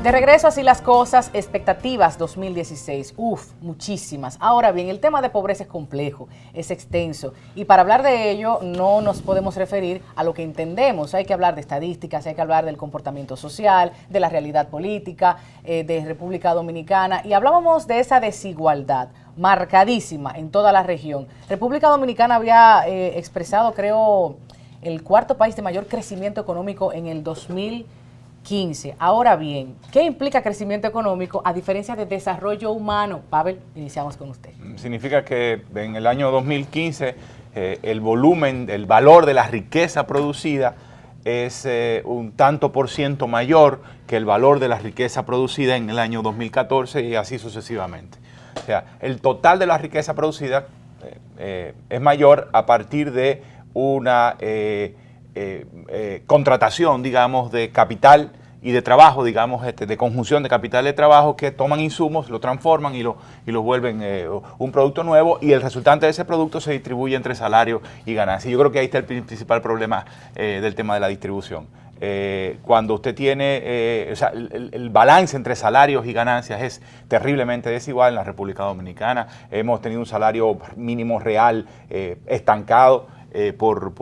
De regreso, así las cosas, expectativas 2016, muchísimas. Ahora bien, el tema de pobreza es complejo, es extenso, y para hablar de ello no nos podemos referir a lo que entendemos. Hay que hablar de estadísticas, hay que hablar del comportamiento social, de la realidad política, de República Dominicana, y hablábamos de esa desigualdad marcadísima en toda la región. República Dominicana había expresado, creo, el cuarto país de mayor crecimiento económico en el 2015. Ahora bien, ¿qué implica crecimiento económico a diferencia de desarrollo humano? Pavel, iniciamos con usted. Significa que en el año 2015 el volumen, el valor de la riqueza producida es un tanto por ciento mayor que el valor de la riqueza producida en el año 2014 y así sucesivamente. O sea, el total de la riqueza producida es mayor a partir de una contratación, digamos, de capital y de trabajo, digamos, de conjunción de capital y de trabajo que toman insumos, lo transforman y lo vuelven un producto nuevo, y el resultante de ese producto se distribuye entre salario y ganancia. Yo creo que ahí está el principal problema del tema de la distribución. Cuando usted tiene, o sea, el balance entre salarios y ganancias es terriblemente desigual en la República Dominicana. Hemos tenido un salario mínimo real estancado por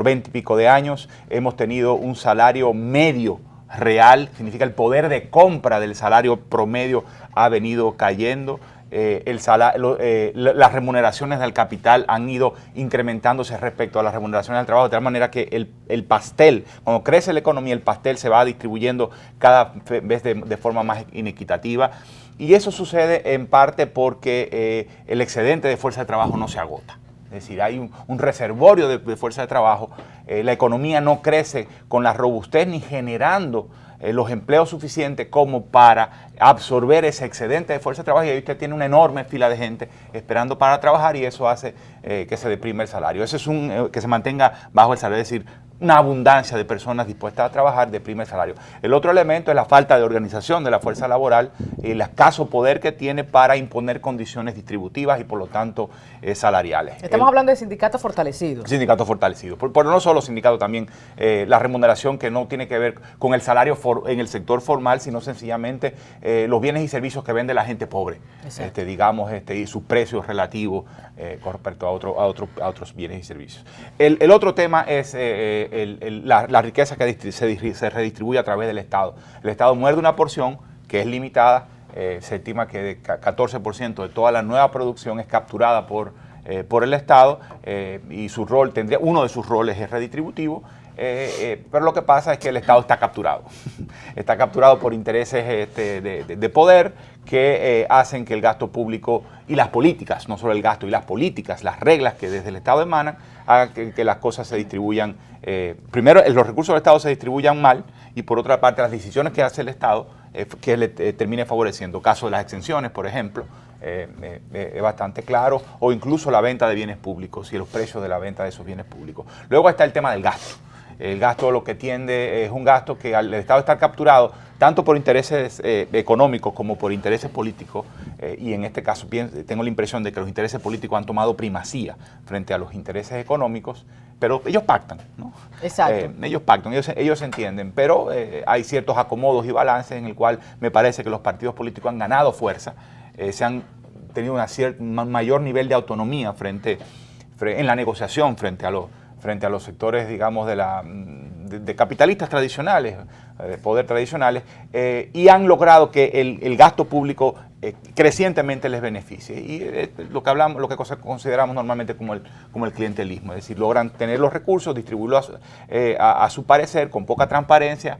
20 y pico de años. Hemos tenido un salario medio real, significa el poder de compra del salario promedio ha venido cayendo. Las remuneraciones del capital han ido incrementándose respecto a las remuneraciones del trabajo, de tal manera que el pastel, cuando crece la economía, el pastel se va distribuyendo cada vez de forma más inequitativa, y eso sucede en parte porque el excedente de fuerza de trabajo no se agota. Es decir, hay un reservorio de fuerza de trabajo. La economía no crece con la robustez ni generando los empleos suficientes como para absorber ese excedente de fuerza de trabajo, y ahí usted tiene una enorme fila de gente esperando para trabajar, y eso hace que se deprime el salario. Eso es que se mantenga bajo el salario, es decir, una abundancia de personas dispuestas a trabajar deprime el salario. El otro elemento es la falta de organización de la fuerza laboral y el escaso poder que tiene para imponer condiciones distributivas y por lo tanto salariales. Estamos hablando de sindicatos fortalecidos. Sindicatos fortalecidos. Pero no solo sindicatos, también la remuneración, que no tiene que ver con el salario en el sector formal, sino sencillamente los bienes y servicios que vende la gente pobre, digamos, y sus precios relativos con respecto a otros bienes y servicios. El otro tema es la riqueza que se redistribuye a través del Estado. El Estado muerde una porción que es limitada. Se estima que 14% de toda la nueva producción es capturada por el Estado, y uno de sus roles es redistributivo. Pero lo que pasa es que el Estado está capturado. Está capturado por intereses de poder que hacen que el gasto público y las políticas, no solo el gasto, y las políticas, las reglas que desde el Estado emanan, hagan que las cosas se distribuyan. Primero, los recursos del Estado se distribuyan mal, y por otra parte, las decisiones que hace el Estado que le termine favoreciendo. Caso de las exenciones, por ejemplo, es bastante claro, o incluso la venta de bienes públicos y los precios de la venta de esos bienes públicos. Luego está el tema del gasto. El gasto lo que tiende es un gasto que al Estado estar capturado tanto por intereses económicos como por intereses políticos, y en este caso tengo la impresión de que los intereses políticos han tomado primacía frente a los intereses económicos, pero ellos pactan, ¿no? Exacto. Ellos pactan, ellos se entienden, pero hay ciertos acomodos y balances en el cual me parece que los partidos políticos han ganado fuerza, se han tenido un mayor nivel de autonomía en la negociación frente a los sectores, digamos, de capitalistas tradicionales, de poder tradicionales, y han logrado que el gasto público crecientemente les beneficie. Y lo que consideramos normalmente como el clientelismo, es decir, logran tener los recursos, distribuirlos a su parecer, con poca transparencia,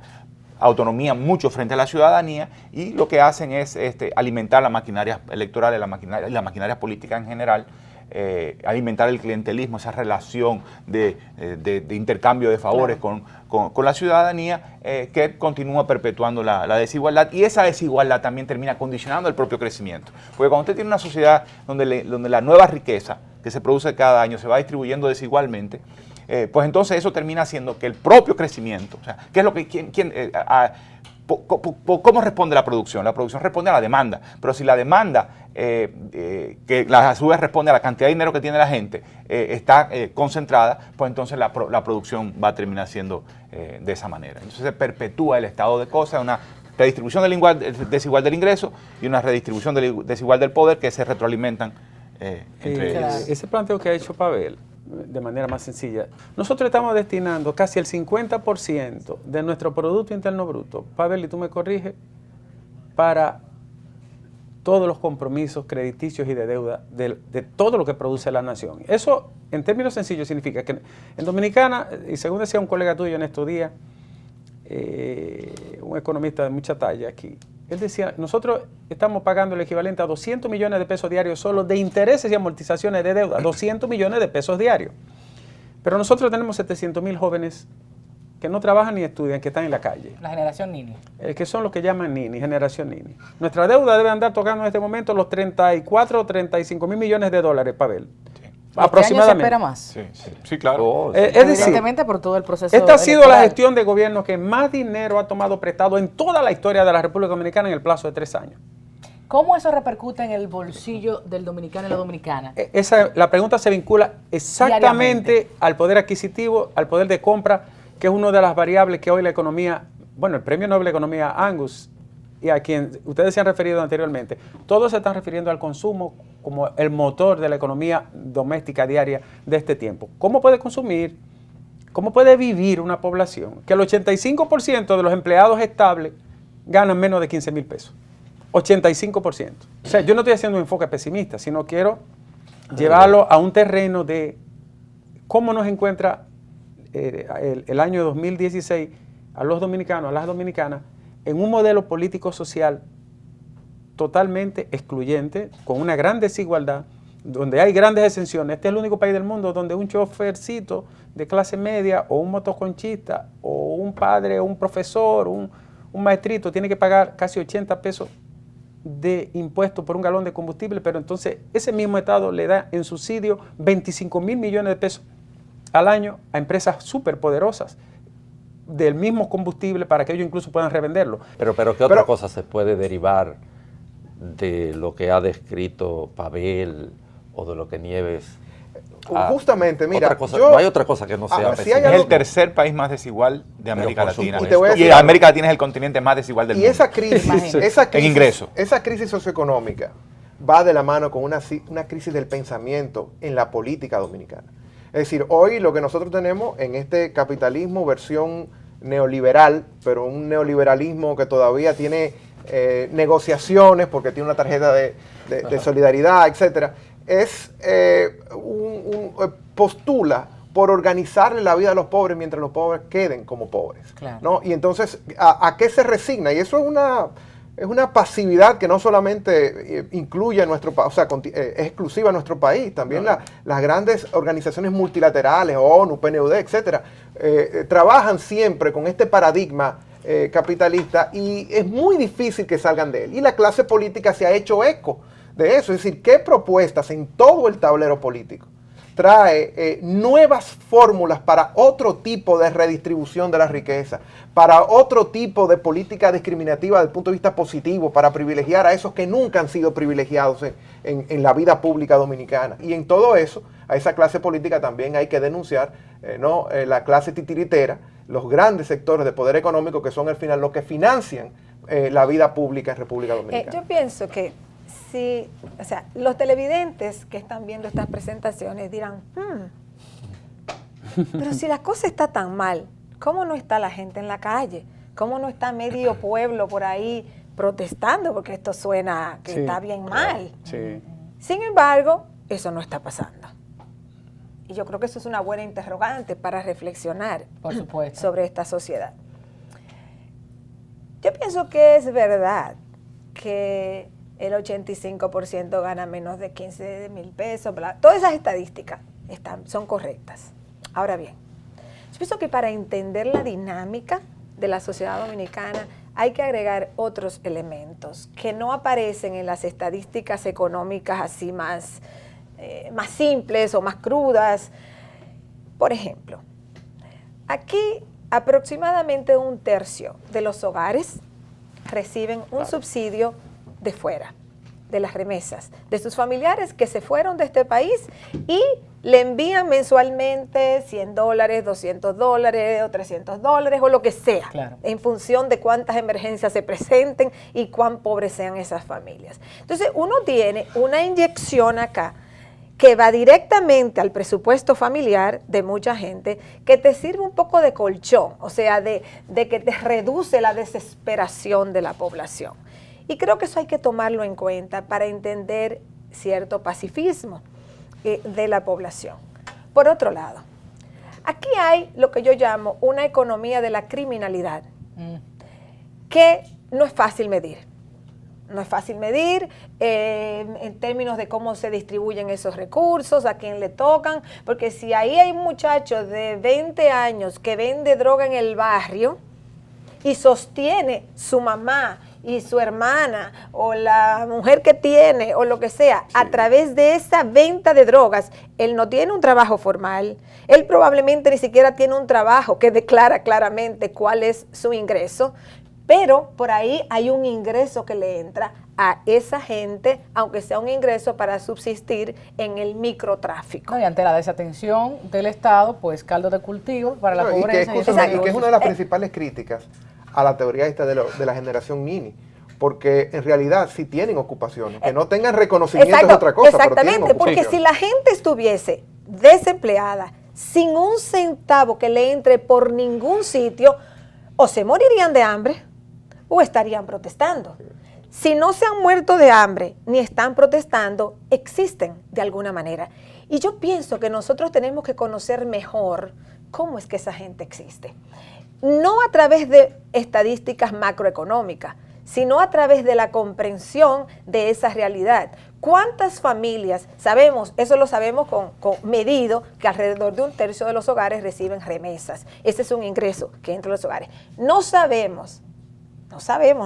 autonomía mucho frente a la ciudadanía, y lo que hacen es alimentar la maquinaria electoral y la maquinaria política en general, alimentar el clientelismo, esa relación de intercambio de favores, claro, con la ciudadanía, que continúa perpetuando la desigualdad, y esa desigualdad también termina condicionando el propio crecimiento. Porque cuando usted tiene una sociedad donde la nueva riqueza que se produce cada año se va distribuyendo desigualmente, pues entonces eso termina haciendo que el propio crecimiento, o sea, ¿qué es lo que ¿cómo responde la producción? La producción responde a la demanda, pero si la demanda, que a su vez responde a la cantidad de dinero que tiene la gente, está concentrada, pues entonces la producción va a terminar siendo de esa manera. Entonces se perpetúa el estado de cosas, una redistribución desigual del ingreso y una redistribución desigual del poder que se retroalimentan entre ellos. Ese planteo que ha hecho Pavel, de manera más sencilla, nosotros estamos destinando casi el 50% de nuestro Producto Interno Bruto, Pavel, y tú me corriges, para todos los compromisos crediticios y de deuda de todo lo que produce la nación. Eso, en términos sencillos, significa que en Dominicana, y según decía un colega tuyo en estos días, un economista de mucha talla aquí, él decía, nosotros estamos pagando el equivalente a 200 millones de pesos diarios solo de intereses y amortizaciones de deuda, 200 millones de pesos diarios. Pero nosotros tenemos 700.000 jóvenes que no trabajan ni estudian, que están en la calle. La generación Nini. Que son los que llaman Nini, generación Nini. Nuestra deuda debe andar tocando en este momento los 34 o 35 mil millones de dólares, Pavel. Sí. Aproximadamente. ¿Este año se espera más? Sí, claro. Es decir, evidentemente por todo el proceso esta ha sido electoral. la gestión de gobierno que más dinero ha tomado prestado en toda la historia de la República Dominicana en el plazo de 3 años. ¿Cómo eso repercute en el bolsillo del dominicano y la dominicana? La pregunta se vincula exactamente Diariamente. al poder adquisitivo, al poder de compra, que es una de las variables que hoy la economía, bueno, el Premio Nobel de Economía Angus, y a quien ustedes se han referido anteriormente, todos se están refiriendo al consumo como el motor de la economía doméstica diaria de este tiempo. ¿Cómo puede consumir? ¿Cómo puede vivir una población que el 85% de los empleados estables ganan menos de 15 mil pesos? 85%. O sea, yo no estoy haciendo un enfoque pesimista, sino quiero llevarlo a un terreno de cómo nos encuentra el año 2016 a los dominicanos, a las dominicanas, en un modelo político-social totalmente excluyente, con una gran desigualdad, donde hay grandes exenciones. Este es el único país del mundo donde un chofercito de clase media o un motoconchista o un padre o un profesor, un maestrito tiene que pagar casi 80 pesos de impuestos por un galón de combustible, pero entonces ese mismo Estado le da en subsidio 25 mil millones de pesos al año a empresas súper poderosas del mismo combustible para que ellos incluso puedan revenderlo. Pero ¿qué otra cosa se puede derivar de lo que ha descrito Pavel o de lo que Nieves? Justamente, mira, no hay otra cosa que no sea si hay Es algo, el tercer país más desigual de América por Latina. supuesto. Y te voy a Y decir América Latina es el continente más desigual del y mundo. esa crisis, En ingreso. esa crisis socioeconómica va de la mano con una crisis del pensamiento en la política dominicana. Es decir, hoy lo que nosotros tenemos en este capitalismo versión neoliberal, pero un neoliberalismo que todavía tiene negociaciones porque tiene una tarjeta de solidaridad, etcétera, postula por organizarle la vida a los pobres mientras los pobres queden como pobres. Claro. ¿No? Y entonces, ¿a qué se resigna? Y eso es una pasividad que no solamente incluye a nuestro país, o sea, es exclusiva a nuestro país, también las grandes organizaciones multilaterales, ONU, PNUD, etcétera, trabajan siempre con este paradigma capitalista y es muy difícil que salgan de él. Y la clase política se ha hecho eco de eso, es decir, ¿qué propuestas en todo el tablero político trae nuevas fórmulas para otro tipo de redistribución de la riqueza, para otro tipo de política discriminativa desde el punto de vista positivo, para privilegiar a esos que nunca han sido privilegiados en la vida pública dominicana? Y en todo eso, a esa clase política también hay que denunciar la clase titiritera, los grandes sectores de poder económico que son al final los que financian la vida pública en República Dominicana. Yo pienso que sí, o sea, los televidentes que están viendo estas presentaciones dirán, pero si la cosa está tan mal, ¿cómo no está la gente en la calle? ¿Cómo no está medio pueblo por ahí protestando? Porque esto suena que está bien mal. Sí. Sin embargo, eso no está pasando. Y yo creo que eso es una buena interrogante para reflexionar Por supuesto. sobre esta sociedad. Yo pienso que es verdad que el 85% gana menos de 15 mil pesos. Todas esas estadísticas son correctas. Ahora bien, yo pienso que para entender la dinámica de la sociedad dominicana hay que agregar otros elementos que no aparecen en las estadísticas económicas así más simples o más crudas. Por ejemplo, aquí aproximadamente 1/3 de los hogares reciben un subsidio de fuera, de las remesas, de sus familiares que se fueron de este país y le envían mensualmente $100, $200 o $300 o lo que sea, Claro. en función de cuántas emergencias se presenten y cuán pobres sean esas familias. Entonces uno tiene una inyección acá que va directamente al presupuesto familiar de mucha gente, que te sirve un poco de colchón, o sea, de que te reduce la desesperación de la población. Y creo que eso hay que tomarlo en cuenta para entender cierto pacifismo de la población. Por otro lado, aquí hay lo que yo llamo una economía de la criminalidad, que no es fácil medir. No es fácil medir en términos de cómo se distribuyen esos recursos, a quién le tocan, porque si ahí hay un muchacho de 20 años que vende droga en el barrio y sostiene su mamá y su hermana o la mujer que tiene o lo que sea, a través de esa venta de drogas, él no tiene un trabajo formal, él probablemente ni siquiera tiene un trabajo que declara claramente cuál es su ingreso, pero por ahí hay un ingreso que le entra a esa gente, aunque sea un ingreso para subsistir en el microtráfico. No, y ante la desatención del Estado, pues caldo de cultivo para la No, y pobreza. que es una de las principales críticas a la teoría esta de la generación mini, porque en realidad sí tienen ocupaciones, que no tengan reconocimiento es otra cosa, exactamente, pero tienen porque ocupación. si la gente estuviese desempleada, sin un centavo que le entre por ningún sitio, o se morirían de hambre o estarían protestando. Si no se han muerto de hambre ni están protestando, existen de alguna manera. Y yo pienso que nosotros tenemos que conocer mejor cómo es que esa gente existe. No a través de estadísticas macroeconómicas, sino a través de la comprensión de esa realidad. ¿Cuántas familias sabemos? Eso lo sabemos con medido, que alrededor de 1/3 de los hogares reciben remesas. Ese es un ingreso que entra a los hogares. No sabemos,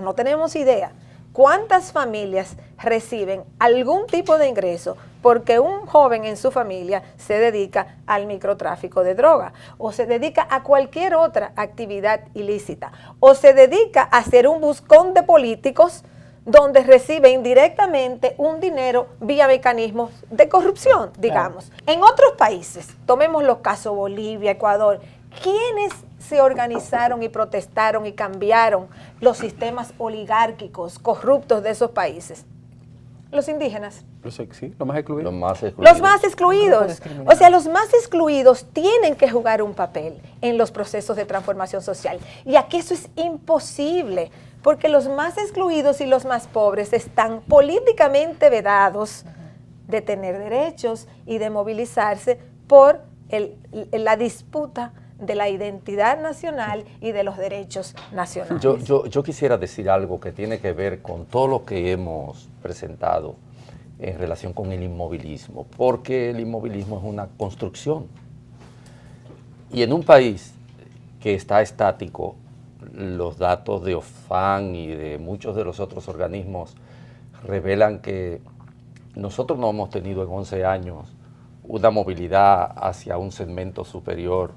no tenemos idea cuántas familias reciben algún tipo de ingreso porque un joven en su familia se dedica al microtráfico de droga o se dedica a cualquier otra actividad ilícita o se dedica a hacer un buscón de políticos donde recibe indirectamente un dinero vía mecanismos de corrupción, digamos. Claro. En otros países, tomemos los casos Bolivia, Ecuador, ¿quiénes se organizaron y protestaron y cambiaron los sistemas oligárquicos corruptos de esos países? Los indígenas. Sí, los más excluidos. Los más excluidos. O sea, los más excluidos tienen que jugar un papel en los procesos de transformación social. Y aquí eso es imposible, porque los más excluidos y los más pobres están políticamente vedados de tener derechos y de movilizarse por la disputa de la identidad nacional y de los derechos nacionales. Yo quisiera decir algo que tiene que ver con todo lo que hemos presentado en relación con el inmovilismo, porque el inmovilismo es una construcción. Y en un país que está estático, los datos de OFAN y de muchos de los otros organismos revelan que nosotros no hemos tenido en 11 años una movilidad hacia un segmento superior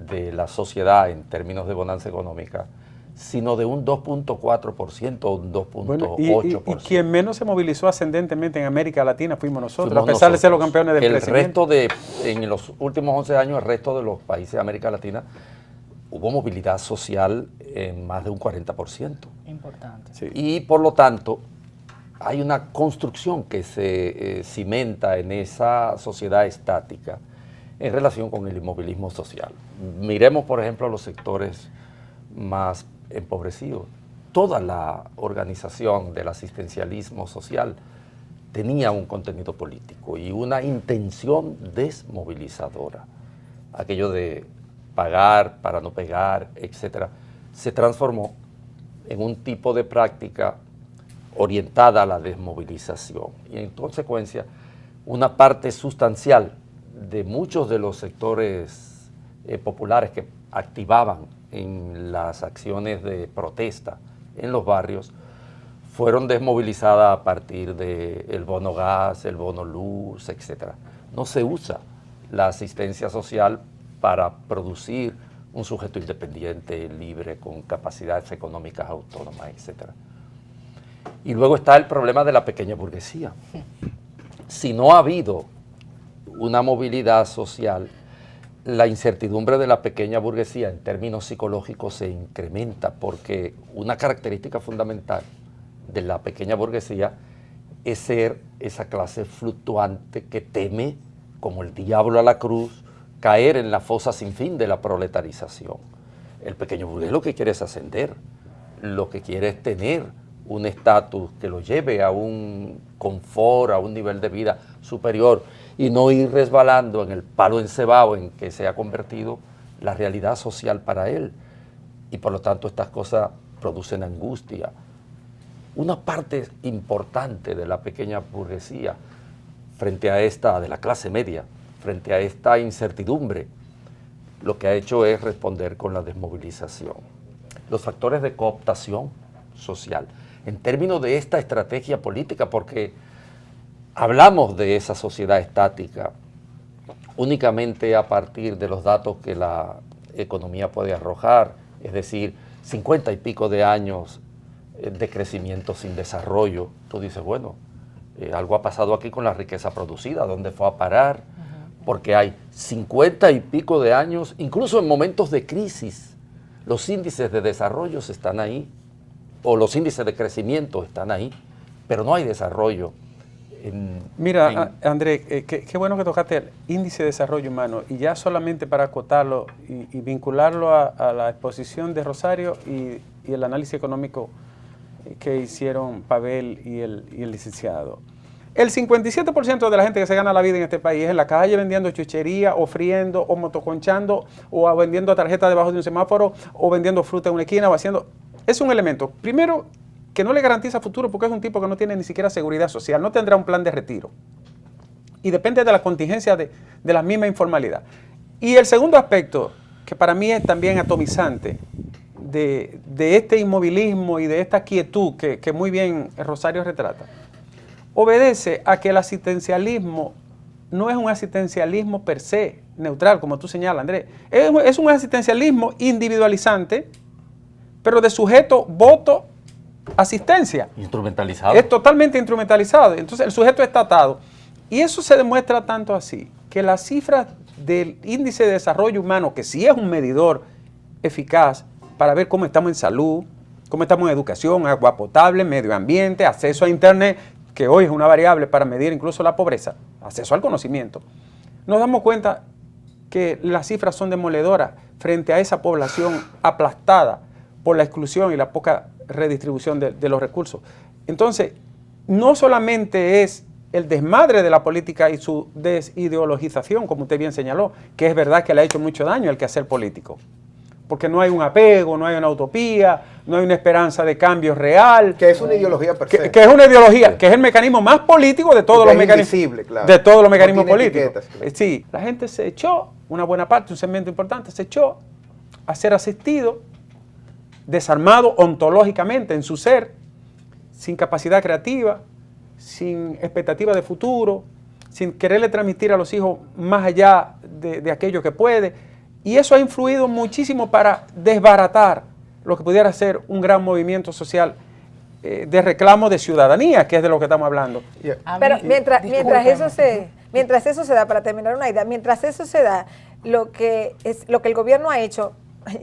de la sociedad en términos de bonanza económica, sino de un 2.4% o un 2.8%. Bueno, y quien menos se movilizó ascendentemente en América Latina fuimos nosotros, a pesar de ser los campeones del crecimiento. En los últimos 11 años, el resto de los países de América Latina hubo movilidad social en más de un 40%. Importante. Sí. Y por lo tanto, hay una construcción que se cimenta en esa sociedad estática en relación con el inmovilismo social. Miremos, por ejemplo, los sectores más empobrecidos. Toda la organización del asistencialismo social tenía un contenido político y una intención desmovilizadora. Aquello de pagar para no pegar, etcétera, se transformó en un tipo de práctica orientada a la desmovilización. Y en consecuencia, una parte sustancial de muchos de los sectores populares que activaban en las acciones de protesta en los barrios fueron desmovilizadas a partir del bono gas, el bono luz, etc. No se usa la asistencia social para producir un sujeto independiente, libre, con capacidades económicas autónomas, etc. Y luego está el problema de la pequeña burguesía. Si no ha habido una movilidad social, la incertidumbre de la pequeña burguesía en términos psicológicos se incrementa, porque una característica fundamental de la pequeña burguesía es ser esa clase fluctuante que teme, como el diablo a la cruz, caer en la fosa sin fin de la proletarización. El pequeño burgués lo que quiere es ascender, lo que quiere es tener un estatus que lo lleve a un confort, a un nivel de vida superior y no ir resbalando en el palo encebado en que se ha convertido la realidad social para él. Y por lo tanto estas cosas producen angustia. Una parte importante de la pequeña burguesía frente a esta, de la clase media, frente a esta incertidumbre, lo que ha hecho es responder con la desmovilización. Los factores de cooptación social, en términos de esta estrategia política, porque hablamos de esa sociedad estática únicamente a partir de los datos que la economía puede arrojar, es decir, 50 y pico de años de crecimiento sin desarrollo. Tú dices, bueno, algo ha pasado aquí con la riqueza producida, ¿dónde fue a parar? Porque hay 50 y pico de años, incluso en momentos de crisis, los índices de desarrollo están ahí, o los índices de crecimiento están ahí, pero no hay desarrollo. Mira, André, qué bueno que tocaste el índice de desarrollo humano, y ya solamente para acotarlo y vincularlo a la exposición de Rosario y el análisis económico que hicieron Pavel y el licenciado. El 57% de la gente que se gana la vida en este país es en la calle vendiendo chuchería, o friendo, o motoconchando, o vendiendo tarjetas debajo de un semáforo, o vendiendo fruta en una esquina, o haciendo... Es un elemento, primero, que no le garantiza futuro, porque es un tipo que no tiene ni siquiera seguridad social, no tendrá un plan de retiro. Y depende de la contingencia de la misma informalidad. Y el segundo aspecto, que para mí es también atomizante, de este inmovilismo y de esta quietud que muy bien Rosario retrata, obedece a que el asistencialismo no es un asistencialismo per se, neutral, como tú señalas, Andrés. Es un asistencialismo individualizante, pero de sujeto, voto, asistencia. Instrumentalizado. Es totalmente instrumentalizado. Entonces el sujeto está atado. Y eso se demuestra tanto así, que las cifras del índice de desarrollo humano, que sí es un medidor eficaz para ver cómo estamos en salud, cómo estamos en educación, agua potable, medio ambiente, acceso a internet, que hoy es una variable para medir incluso la pobreza, acceso al conocimiento, nos damos cuenta que las cifras son demoledoras frente a esa población aplastada por la exclusión y la poca redistribución de los recursos. Entonces, no solamente es el desmadre de la política y su desideologización, como usted bien señaló, que es verdad que le ha hecho mucho daño al quehacer político, porque no hay un apego, no hay una utopía, no hay una esperanza de cambio real. Que es una ideología per se. Que es una ideología, que es el mecanismo más político de todos los mecanismos. Claro. De todos los mecanismos políticos. Etiquetas, claro. Sí, la gente se echó, una buena parte, un segmento importante, se echó a ser asistido, desarmado ontológicamente en su ser, sin capacidad creativa, sin expectativa de futuro, sin quererle transmitir a los hijos más allá de aquello que puede. Y eso ha influido muchísimo para desbaratar lo que pudiera ser un gran movimiento social de reclamo de ciudadanía, que es de lo que estamos hablando. Yeah. Pero mientras eso se da, para terminar una idea, mientras eso se da, lo que el gobierno ha hecho,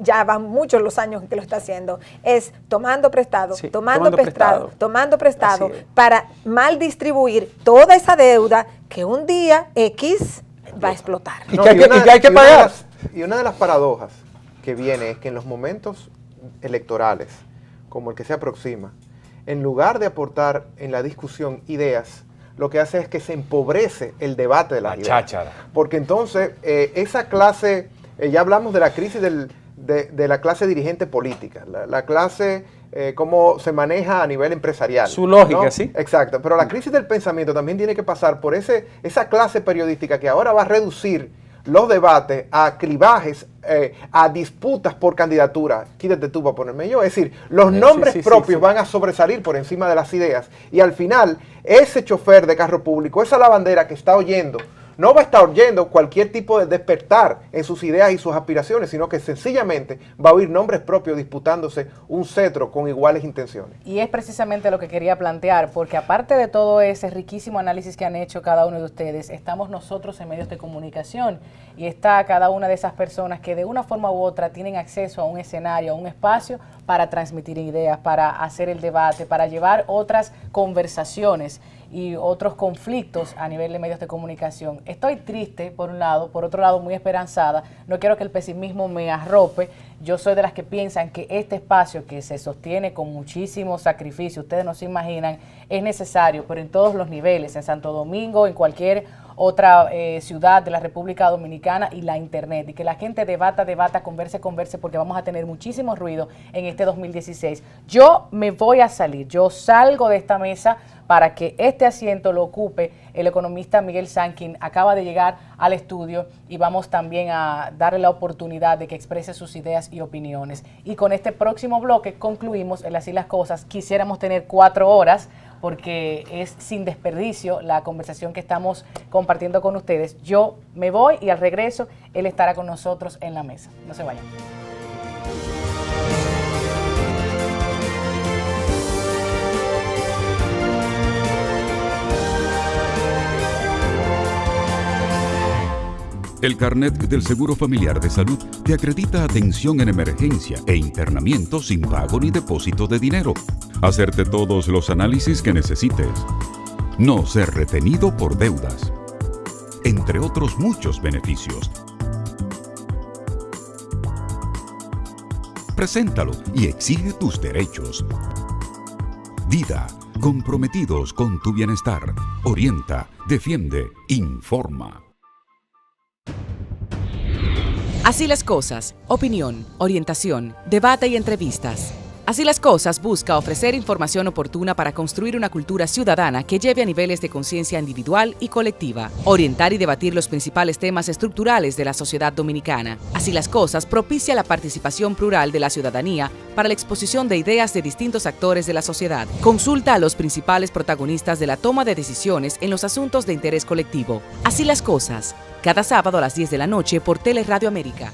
ya van muchos los años que lo está haciendo, es tomando prestado, Sí, tomando prestado Así es. para mal distribuir toda esa deuda que un día X va a explotar. Y que hay que pagar. Y una de las paradojas que viene es que en los momentos electorales, como el que se aproxima, en lugar de aportar en la discusión ideas, lo que hace es que se empobrece el debate de las ideas. cháchara. Porque entonces esa clase, ya hablamos de la crisis de la clase dirigente política, la clase, cómo se maneja a nivel empresarial. Su lógica, ¿no? ¿sí? Exacto, pero la crisis del pensamiento también tiene que pasar por esa clase periodística que ahora va a reducir los debates a clivajes, a disputas por candidatura. Quítate tú para ponerme yo. Es decir, los nombres propios van a sobresalir por encima de las ideas. Y al final, ese chofer de carro público, esa lavandera que está oyendo no va a estar oyendo cualquier tipo de despertar en sus ideas y sus aspiraciones, sino que sencillamente va a oír nombres propios disputándose un cetro con iguales intenciones. Y es precisamente lo que quería plantear, porque aparte de todo ese riquísimo análisis que han hecho cada uno de ustedes, estamos nosotros en medios de comunicación y está cada una de esas personas que de una forma u otra tienen acceso a un escenario, a un espacio para transmitir ideas, para hacer el debate, para llevar otras conversaciones y otros conflictos a nivel de medios de comunicación. Estoy triste por un lado, por otro lado muy esperanzada, no quiero que el pesimismo me arrope. Yo soy de las que piensan que este espacio que se sostiene con muchísimo sacrificio, ustedes no se imaginan, es necesario, pero en todos los niveles, en Santo Domingo, en cualquier otra ciudad de la República Dominicana, y la internet, y que la gente debata, converse, porque vamos a tener muchísimo ruido en este 2016. Yo me voy a salir, yo salgo de esta mesa para que este asiento lo ocupe el economista Miguel Sanquin. Acaba de llegar al estudio y vamos también a darle la oportunidad de que exprese sus ideas y opiniones. Y con este próximo bloque concluimos en Así las Cosas. Quisiéramos tener 4 horas porque es sin desperdicio la conversación que estamos compartiendo con ustedes. Yo me voy y al regreso él estará con nosotros en la mesa. No se vayan. El carnet del Seguro Familiar de Salud te acredita atención en emergencia e internamiento sin pago ni depósito de dinero. Hacerte todos los análisis que necesites. No ser retenido por deudas. Entre otros muchos beneficios. Preséntalo y exige tus derechos. Dida, comprometidos con tu bienestar. Orienta, defiende, informa. Así las cosas, opinión, orientación, debate y entrevistas. Así las cosas busca ofrecer información oportuna para construir una cultura ciudadana que lleve a niveles de conciencia individual y colectiva, orientar y debatir los principales temas estructurales de la sociedad dominicana. Así las cosas propicia la participación plural de la ciudadanía para la exposición de ideas de distintos actores de la sociedad. Consulta a los principales protagonistas de la toma de decisiones en los asuntos de interés colectivo. Así las cosas, cada sábado a las 10 de la noche por Teleradio América.